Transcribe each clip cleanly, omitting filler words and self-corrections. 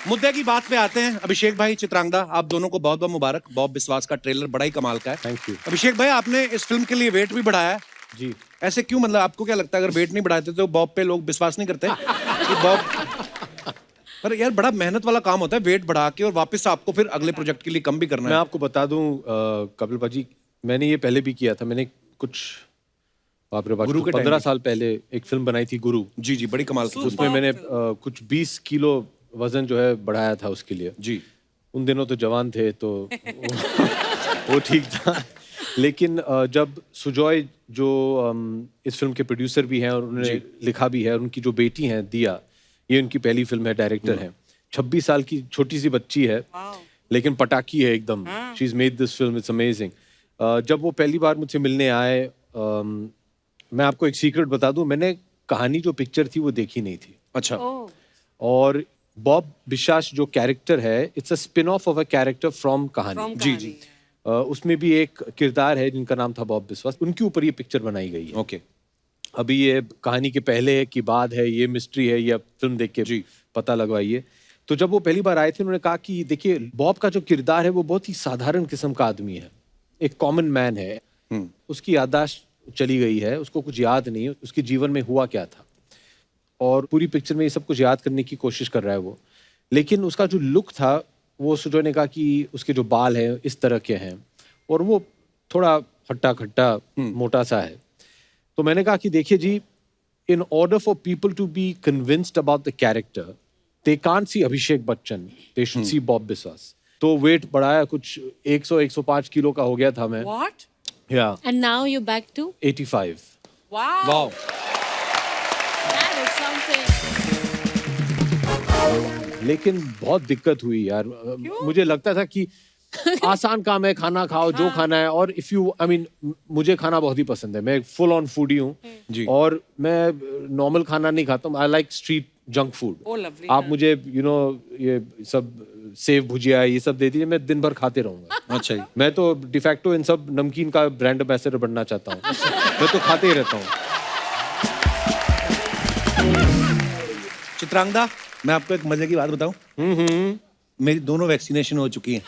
मुद्दे की बात पे आते हैं। अभिषेक भाई, चित्रांगदा, आप दोनों को बहुत बहुत मुबारक। बॉब बिस्वास का ट्रेलर बड़ा ही कमाल का है। Thank you. अभिषेक भाई, आपने इस फिल्म के लिए वेट भी बढ़ाया है जी। ऐसे क्यों? मतलब आपको क्या लगता है अगर वेट नहीं बढ़ाते तो बॉब पे लोग विश्वास नहीं करते कि बॉब? पर यार बड़ा मेहनत वाला काम होता है वेट बढ़ा के और वापस आपको फिर अगले प्रोजेक्ट के लिए कम भी करना मैं है। आपको बता दूं कपिल भाजी, मैंने ये पहले भी किया था। मैंने कुछ बाप रे बाप, गुरु के टाइम 15 पे। साल पहले एक फिल्म बनाई थी, गुरु। जी जी, बड़ी कमाल की फिल्म। उसमें मैंने कुछ 20 किलो वजन जो है बढ़ाया था उसके लिए। जी। उन दिनों तो जवान थे तो वो ठीक था। लेकिन जब सुजॉय जो इस फिल्म के प्रोड्यूसर भी हैं और उन्होंने लिखा भी है, और उनकी जो बेटी हैं दिया, ये उनकी पहली फिल्म है, डायरेक्टर हैं। 26 साल की छोटी सी बच्ची है, लेकिन पटाखी है एकदम। She is made this film, it's amazing. जब वो पहली बार मुझसे मिलने आए, मैं आपको एक सीक्रेट बता दूं, मैंने कहानी जो पिक्चर थी वो देखी नहीं थी। अच्छा। और बॉब बिशास जो कैरेक्टर है, it's a spin of a character from कहानी। जी जी। उसमें भी एक किरदार है जिनका नाम था बॉब बिस्वास, उनके ऊपर ये पिक्चर बनाई गई है। ओके। अभी ये कहानी के पहले है कि बाद है, ये मिस्ट्री है, ये आप फिल्म देख के पता लगवाइए। तो जब वो पहली बार आए थे, उन्होंने कहा कि देखिए, बॉब का जो किरदार है वो बहुत ही साधारण किस्म का आदमी है, एक कॉमन मैन है। उसकी याददाश्त चली गई है, उसको कुछ याद नहीं है उसके जीवन में हुआ क्या था, और पूरी पिक्चर में ये सब कुछ याद करने की कोशिश कर रहा है वो। लेकिन उसका जो लुक था, वो सुजॉय ने कहा कि उसके जो बाल हैं इस तरह के हैं, और वो थोड़ा हट्टा खट्टा मोटा सा है। तो मैंने कहा कि देखिए जी, in order for people to be convinced about the character, they can't see Abhishek Bachchan, they should see Bob Biswas. तो वेट बढ़ाया, कुछ 100-105 किलो का हो गया था मैं। What? या And now you're back to? 85। Wow. Wow. That is something. लेकिन बहुत दिक्कत हुई यार। मुझे लगता था कि आसान काम है, खाना खाओ जो खाना है। और इफ यू आई मीन, मुझे खाना बहुत ही पसंद है, मैं फुल ऑन फूडी हूँ। जी। और मैं नॉर्मल खाना नहीं खाता हूँ, I like street junk food. Oh, lovely. आप मुझे ये सब सेव भुजिया ये सब दे दीजिए, मैं दिन भर खाते रहूंगा। अच्छा जी। मैं तो डिफैक्टो इन सब नमकीन का ब्रांड एम्बेसडर बनना चाहता हूँ। मैं तो खाते ही रहता हूँ। चित्रांगदा, मैं आपको एक मजे की बात बताऊं। मेरी दोनों वैक्सीनेशन हो चुकी हैं।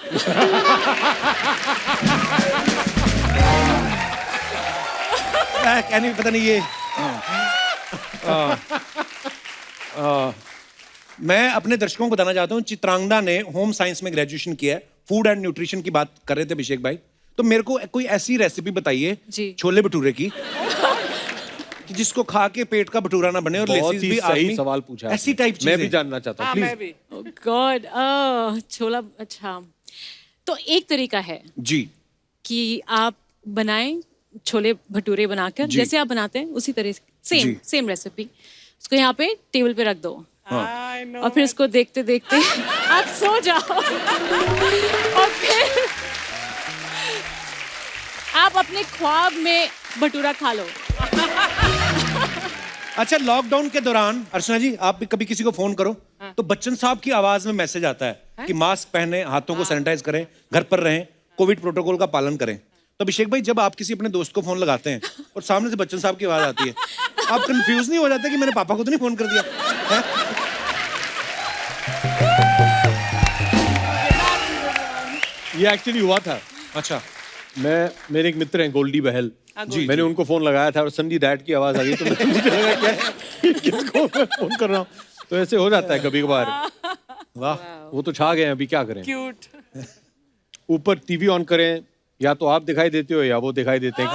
क्या नहीं, पता नहीं ये। मैं अपने दर्शकों को बताना चाहता हूँ, चित्रांगदा ने होम साइंस में ग्रेजुएशन किया है। फूड एंड न्यूट्रिशन की बात कर रहे थे अभिषेक भाई, तो मेरे को कोई ऐसी रेसिपी बताइए जी। छोले भटूरे की कि जिसको खा के पेट का भटूरा ना बने और बहुत लेसिस ही भी सही आदमी सवाल पूछा ऐसी आपने। टाइप मैं भी चीजें। जानना चाहता हूँ, हाँ, प्लीज। मैं भी। Oh God. छोला, अच्छा। तो एक तरीका है जी कि आप बनाएं छोले भटूरे बनाकर, जी। जैसे आप बनाते हैं उसी तरह से, जी। Same recipe. उसको यहाँ पे टेबल पे रख दो I know. और फिर उसको देखते देखते आप सो जाओ और फिर आप अपने ख्वाब में भटूरा खा लो। अच्छा, लॉकडाउन के दौरान अर्चना जी, आप भी कभी किसी को फोन करो तो बच्चन साहब की आवाज में मैसेज आता है कि मास्क पहने, हाथों को सैनिटाइज करें, घर पर रहें, कोविड प्रोटोकॉल का पालन करें। तो अभिषेक भाई, जब आप किसी अपने दोस्त को फोन लगाते हैं और सामने से बच्चन साहब की आवाज आती है, आप कंफ्यूज नहीं हो जाते कि मैंने पापा को तो नहीं फोन कर दिया है? ये एक्चुअली हुआ था। अच्छा। मेरे एक मित्र हैं गोल्डी बहल, जी, मैंने उनको फोन लगाया था और संडी डैड की आवाज आ गई, तो मुझे लगा क्या किसको मैं फोन कर रहा हूँ। तो ऐसे हो जाता है कभी कभार। वाह। वो तो छा गए हैं, अभी क्या करें। Cute. ऊपर टीवी ऑन करें, या तो आप दिखाई देते हो या वो दिखाई देते हैं।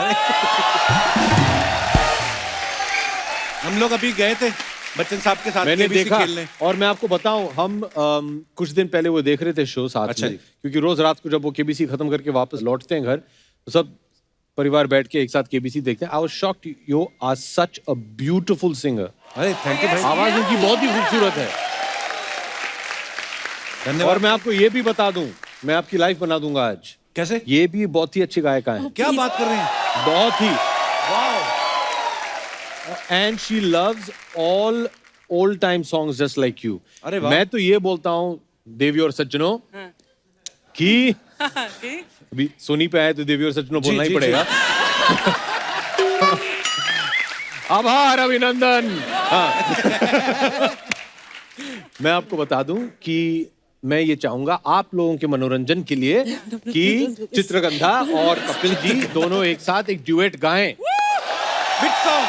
हम लोग अभी गए थे बच्चन साहब के साथ मैंने KBC देखा, खेलने। और मैं आपको बताऊं, हम कुछ दिन पहले वो देख रहे थे शो साथ अच्छा में, जी। क्योंकि रोज रात को जब वो केबीसी खत्म करके वापस लौटते हैं घर, तो सब परिवार बैठ के एक साथ केबीसी देखते हैं। I was shocked, you are such a beautiful singer. अरे थैंक यू भाई, आवाज उनकी बहुत ही खूबसूरत है। धन्यवाद। और मैं आपको ये भी बता दूं, मैं आपकी लाइफ बना दूंगा आज। कैसे? ये भी बहुत ही अच्छी गायिका है, क्या बात कर रहे हैं? बहुत ही। वाह। And she loves all old time songs just like you. अरे वाह। मैं तो ये बोलता हूँ देवी और सज्जनों कि Okay. अभी सोनी पे आए तो देवी और सज्जनों बोलना ही जी, पड़ेगा। आभार अभिनंदन। हाँ। मैं आपको बता दूं कि मैं ये चाहूंगा आप लोगों के मनोरंजन के लिए कि चित्रगंधा और कपिल जी दोनों एक साथ एक ड्यूएट गाएं। Which song?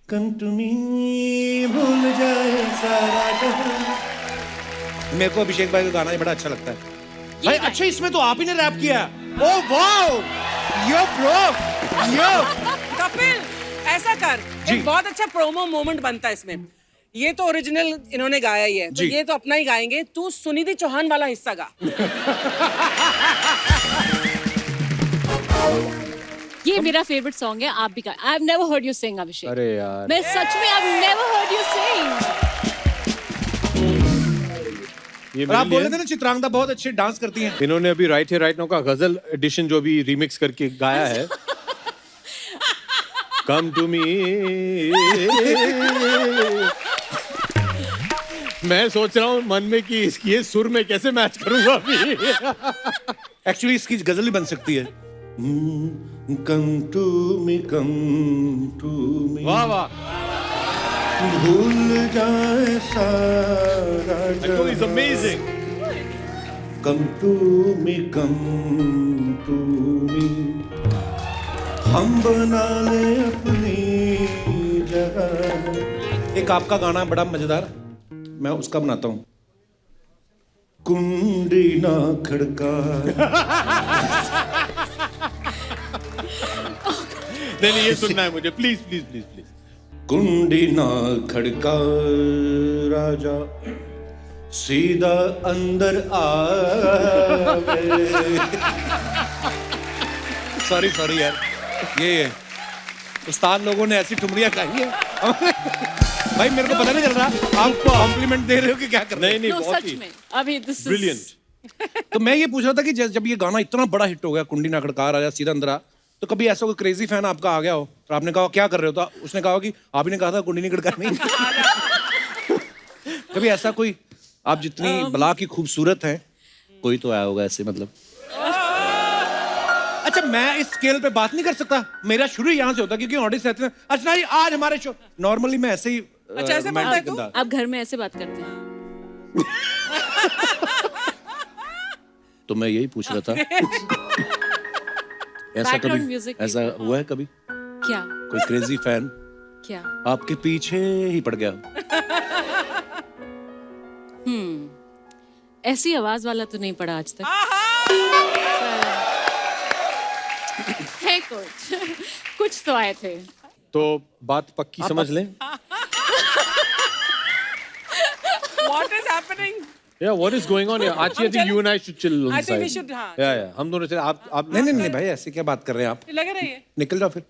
Come to me, भूल जाए सारा जहां। मेरे को अभिषेक भाई का गाना ही बड़ा अच्छा लगता है भाई। अच्छा, इसमें तो आप ही ने रैप किया। ओह वाओ, यो ब्रो, यो। कपिल ऐसा कर, एक बहुत अच्छा प्रोमो मोमेंट बनता है इसमें। ये तो ओरिजिनल इन्होंने गाया ही है, तो ये तो अपना ही गाएंगे। तू सुनिधि चौहान वाला हिस्सा गा। ये मेरा फेवरेट सॉन्ग है, आप भी गा। I have never heard you sing Abhishek. अरे यार, मैं सच में I have never heard you sing. ये और आप मेरे बोल लिए रहे थे ना चित्रांगदा बहुत अच्छे डांस करती हैं। इन्होंने अभी राइट है राइट नाउ का गजल एडिशन जो भी रीमिक्स करके गाया है। Come to me. मैं सोच रहा हूँ मन में कि इसकी ये सुर में कैसे मैच करूंगा अभी। एक्चुअली इसकी गजल ही बन सकती है। Come to me, come to मी, वाह वाह, भूल जाए सारा it's amazing. Come to me, come to me, हम बना ले अपनी जगह। एक आपका गाना है बड़ा मजेदार, मैं उसका बनाता हूँ। कुंडी ना खड़का। नहीं ये सुनना है मुझे, प्लीज प्लीज प्लीज प्लीज। कुंडी ना खड़का राजा, सीधा अंदर आवे। सॉरी सॉरी यार, ये उस्ताद लोगों ने ऐसी ठुमरियां खाई है। भाई मेरे को पता नहीं चल रहा आप कॉम्प्लीमेंट दे रहे हो कि क्या कर रहे हो। नहीं नो बहुत सच ही में अभी दिस ब्रिलियंट। तो मैं ये पूछ रहा था कि जब ये गाना इतना बड़ा हिट हो गया, कुंडी ना खड़का राजा सीधा अंदर आ, तो कभी ऐसा कोई क्रेजी फैन आपका आ गया हो और आपने कहा क्या कर रहे हो, तो उसने कहा कि आप ही ने कहा था कुंडी नहीं खड़कानी। कभी ऐसा कोई, आप जितनी बला की खूबसूरत हैं, कोई तो आया होगा ऐसे, मतलब। अच्छा, मैं इस स्केल पे बात नहीं कर सकता, मेरा शुरू यहाँ से होता क्योंकि ऑडियंस रहते हैं। अच्छा जी, आज हमारे शो नॉर्मली मैं ऐसे ही अच्छा, ऐसे बोलता है तू? आप घर में ऐसे बात करते हैं। तो मैं यही पूछ रहा था। ऐसा Background कभी music ऐसा हुआ है कभी क्या कोई क्रेजी फैन क्या? आपके पीछे ही पड़ गया? ऐसी आवाज वाला तो नहीं पड़ा आज तक। है कुछ तो आए थे। तो बात पक्की समझ लें। What is happening? Yeah, what is going on here? Archie, I think you and I should chill on I the think we side. should, हाँ, Yeah, yeah. हम दोनों चले। आप नहीं नहीं नहीं भाई, ऐसे क्या बात कर रहे हैं आप? लग रही है। निकल जाओ फिर।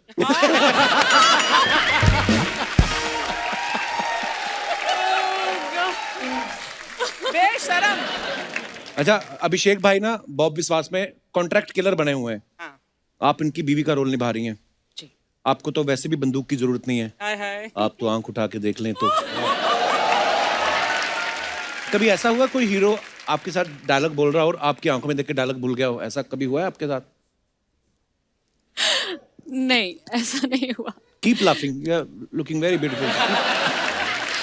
बेशरम। अच्छा, अभिषेक भाई ना बॉब विश्वास में कॉन्ट्रैक्ट किलर बने हुए हैं। हाँ। आप इनकी बीवी का रोल निभा रही हैं। जी। आपको तो वैसे भी बंदूक की जरूरत नहीं है, हाय हाय। आप तो आंख उठा के देख लें तो। कभी ऐसा हुआ कोई हीरो आपके साथ डायलॉग बोल रहा हो और आपकी आंखों में देख के डायलॉग भूल गया हो, ऐसा कभी हुआ है आपके साथ? नहीं, ऐसा नहीं हुआ। Keep laughing, you are looking very beautiful.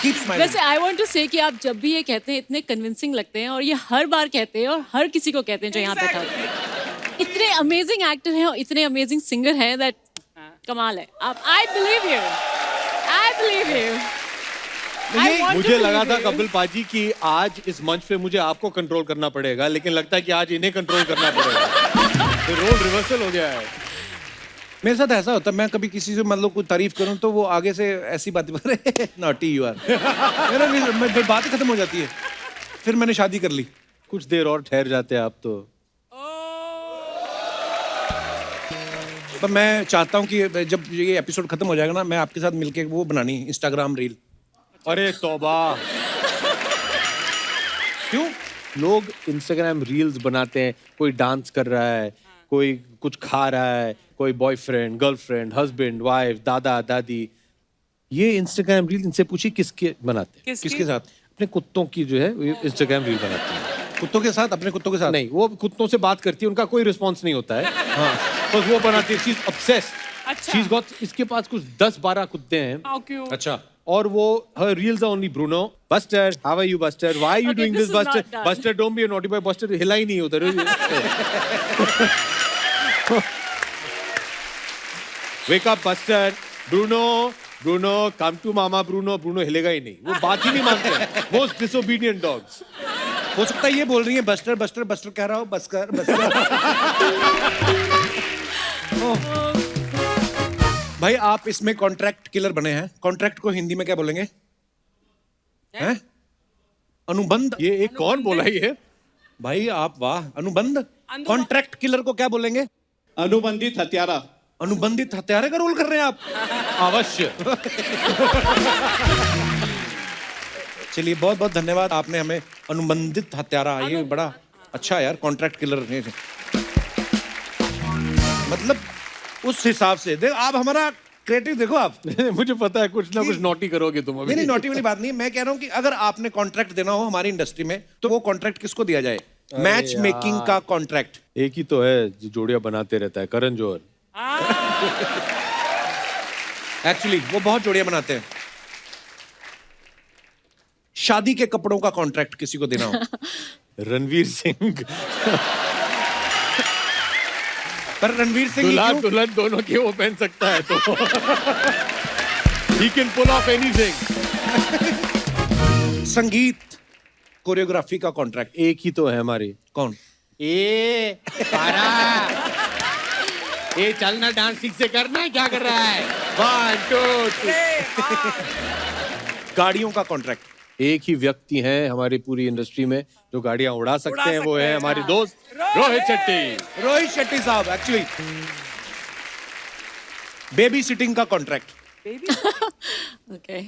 Keep smiling. वैसे आई वांट टू से कि आप जब भी ये कहते हैं इतने कन्विंसिंग लगते हैं, और ये हर बार कहते हैं और हर किसी को कहते हैं जो यहाँ पे था। इतने अमेजिंग एक्टर हैं और इतने अमेजिंग सिंगर हैं, दैट कमाल है। आप I believe you, I believe you. मुझे लगा था कपिल पाजी कि आज इस मंच पे मुझे आपको कंट्रोल करना पड़ेगा, लेकिन लगता है कि आज इन्हें कंट्रोल करना पड़ेगा। तो रोल रिवर्सल हो गया है। मेरे साथ ऐसा होता है, मैं कभी किसी से मतलब कोई तारीफ करूं तो वो आगे से ऐसी बात करे, नॉटी यू आर। मेरी बात ही खत्म हो जाती है। फिर मैंने शादी कर ली। कुछ देर और ठहर जाते आप तो। पर मैं चाहता हूं कि जब ये एपिसोड खत्म हो जाएगा ना, मैं आपके साथ मिलके वो बनानी इंस्टाग्राम रील। अरे तौबा। क्यों? लोग इंस्टाग्राम रील्स बनाते हैं, कोई डांस कर रहा है, कोई कुछ खा रहा है, कोई बॉयफ्रेंड, गर्लफ्रेंड, हस्बैंड, वाइफ, दादा, दादी। ये इंस्टाग्राम रील इनसे पूछिए किसके बनाते हैं? किसके साथ? अपने कुत्तों की जो है इंस्टाग्राम रील बनाते हैं। कुत्तों के साथ, अपने कुत्तों के साथ? नहीं, वो कुत्तों से बात करती है, उनका कोई रिस्पॉन्स नहीं होता है। हाँ, बस वो बनाती है, शी इज ऑब्सेस्ड। अच्छा। शी इज गॉट, इसके पास कुछ 10-12 कुत्ते हैं। How cute. अच्छा। और वो her reels are only Bruno, Buster, how are you Buster? Why are you Okay, doing this this is Buster? not done. Buster, don't be a naughty boy. Buster हिला ही नहीं उधर। Wake up Buster, Bruno, Bruno, come to mama Bruno, Bruno हिलेगा ही नहीं, वो बात ही नहीं मानते। Most disobedient dogs. हो सकता है ये बोल रही है बस्टर बस्टर बस्टर कह रहा हो, बस्कर बस्कर। भाई आप इसमें कॉन्ट्रैक्ट किलर बने हैं। कॉन्ट्रैक्ट को हिंदी में क्या बोलेंगे? हैं? अनुबंध। ये एक कौन बोला ये? भाई आप वाह, अनुबंध। अनुबंध। कॉन्ट्रैक्ट किलर को क्या बोलेंगे? अनुबंधित हत्यारा। अनुबंधित हत्यारे का रोल कर रहे हैं आप? अवश्य। चलिए बहुत बहुत धन्यवाद, आपने हमें अनुबंधित हत्यारा, ये बड़ा अच्छा यार, कॉन्ट्रैक्ट किलर। मतलब उस हिसाब से देख, आप हमारा क्रिएटिव देखो आप। मुझे पता है कुछ ना कुछ नोटी करोगे तुम अभी। नहीं नोटी वाली बात नहीं है, मैं कह रहा हूँ कि अगर आपने कॉन्ट्रैक्ट देना हो हमारी इंडस्ट्री में तो वो कॉन्ट्रैक्ट किसको दिया जाए? मैच मेकिंग का कॉन्ट्रैक्ट। एक ही तो है जो जोड़ियां बनाते रहता है, करण जौहर। एक्चुअली वो बहुत जोड़ियां बनाते हैं। शादी के कपड़ों का कॉन्ट्रैक्ट किसी को देना हो? रणवीर सिंह। पर रणवीर सिंह ही दुल्हा क्यों? दुल्हन दोनों के वो पहन सकता है तो। He can pull off anything. संगीत कोरियोग्राफी का कॉन्ट्रैक्ट एक ही तो है हमारी। कौन? ए पारा, ए चलना डांस ठीक से करना है, क्या कर रहा है? 1 2 3। गाड़ियों का कॉन्ट्रैक्ट। एक ही व्यक्ति हैं हमारी पूरी इंडस्ट्री में जो गाड़ियां उड़ा सकते हैं, वो सकते है हैं, हमारे हाँ। दोस्त रोहित शेट्टी। रोहित शेट्टी साहब। एक्चुअली बेबी सिटिंग का कॉन्ट्रैक्ट। Okay.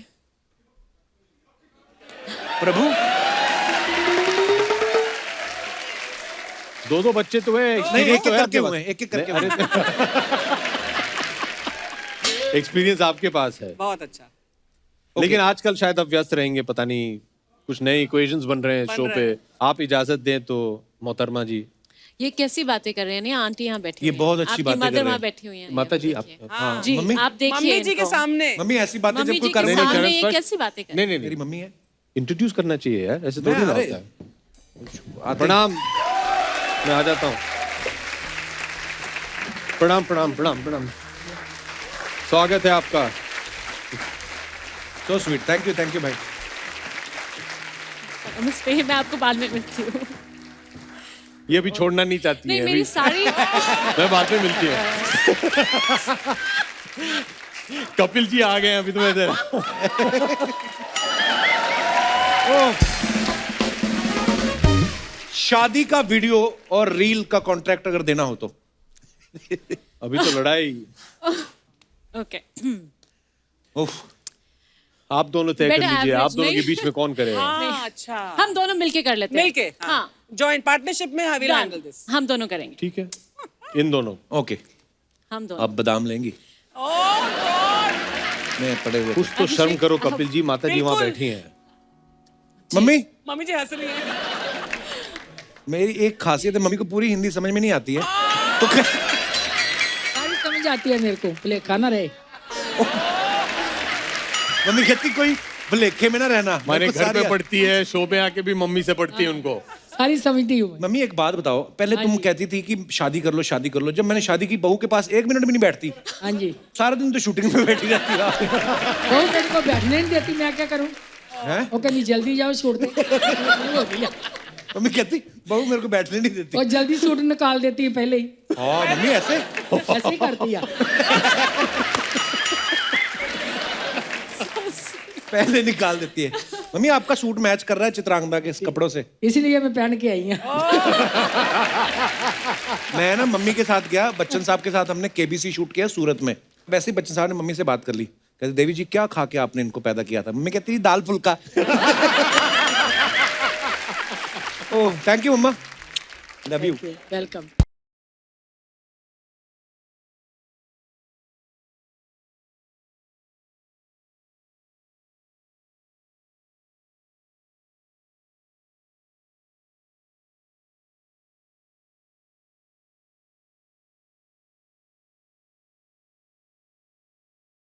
प्रभु 2 बच्चे तो है। नहीं, एक एक करके हुए हैं, एक एक करके हुए हैं। एक्सपीरियंस आपके पास है, बहुत अच्छा। लेकिन आजकल शायद आप व्यस्त रहेंगे, पता नहीं कुछ नए इक्वेशंस बन रहे हैं शो पे। आप इजाजत दें तो मोहतरमा जी। ये कैसी बातें कर रहे हैं? नहीं, आंटी यहाँ बैठी ये हुई हैं। बहुत अच्छी आपकी बातें कर मदर रहे वहाँ हैं। बैठी हुई हैं। माता जी आप, हाँ, जी मम्मी आप देखिए मम्मी जी के इनको। सामने। मम्मी ऐसी बातें मम्मी जब कोई जी कर के रहे हैं। सामने चरण ये स्पर्श- कैसी बातें कर रहे नहीं हैं? नहीं मेरी नहीं, मम्मी है। इंट्रोड्यूस करना चाहिए यार, ऐसे थोड़ी ना अरे, होता है। प्रणाम, मैं आ जाता हूँ। प्रणाम प्रणाम प्रणाम प्रणाम, स्वागत है आपका। सो स्वीट, थैंक यू भाई। नमस्ते, मैं आपको बाद में मिलती हूँ। ये भी छोड़ना नहीं चाहती नहीं, है मेरी अभी। सारी मैं बाद में मिलती हूँ। कपिल जी आ गए हैं अभी, तुम्हें इधर। शादी का वीडियो और रील का कॉन्ट्रैक्ट अगर देना हो तो? अभी तो लड़ाई ओके। उफ, आप दोनों तय कर Better लीजिए, आप average, दोनों के नहीं? बीच में कौन करेगा। हाँ, अच्छा। हम दोनों मिलके कर लेते हैं। मिलके हाँ, जॉइंट पार्टनरशिप में आई विल हैंडल दिस। हम दोनों करेंगे। ठीक है, इन दोनों। ओके। हम दोनों। अब बादाम लेंगी? मैं पड़े हुए। कुछ तो शर्म करो कपिल जी, माता जी वहाँ बिल्कुल। बैठी हैं। मम्मी मम्मी जी हंस रही है। मेरी एक खासियत है, मम्मी को पूरी हिंदी समझ में नहीं आती है तो सारी समझ आती है मेरे को, भले खाना रहे। मम्मी कहती कोई भलेखे में ना रहना। हमारे मेरे को घर सारी पे पढ़ती है, शो पे आके भी मम्मी से पढ़ती है उनको। सारी समझती हूँ मैं। मम्मी एक बात बताओ, पहले तुम कहती थी कि शादी कर लो शादी कर लो, जब मैंने शादी की बहू के पास 1 मिनट भी नहीं बैठती, हाँ जी, सारा दिन तो शूटिंग में बैठी रहती है। वो मेरे को बैठने नहीं देती, मैं क्या करूँ? हैं? वो कहती जल्दी जाओ छोड़ दे। हो गया। मम्मी कहती बहू मेरे को बैठने नहीं देती। और जल्दी सूट निकाल देती है पहले ही, हाँ मम्मी ऐसे ऐसे ही करती है। पहले निकाल देती है। मम्मी आपका सूट मैच कर रहा है चित्रांगदा के इस कपड़ों से। इसलिए मैं पहन के आई हूँ। मैं ना मम्मी के साथ गया, बच्चन साहब के साथ हमने केबीसी शूट किया सूरत में। वैसे ही बच्चन साहब ने मम्मी से बात कर ली, कहते देवी जी क्या खा के आपने इनको पैदा किया था? मम्मी कहती थी दाल फुल्का। ओह थैंक यू मम्मा, लव यू। वेलकम।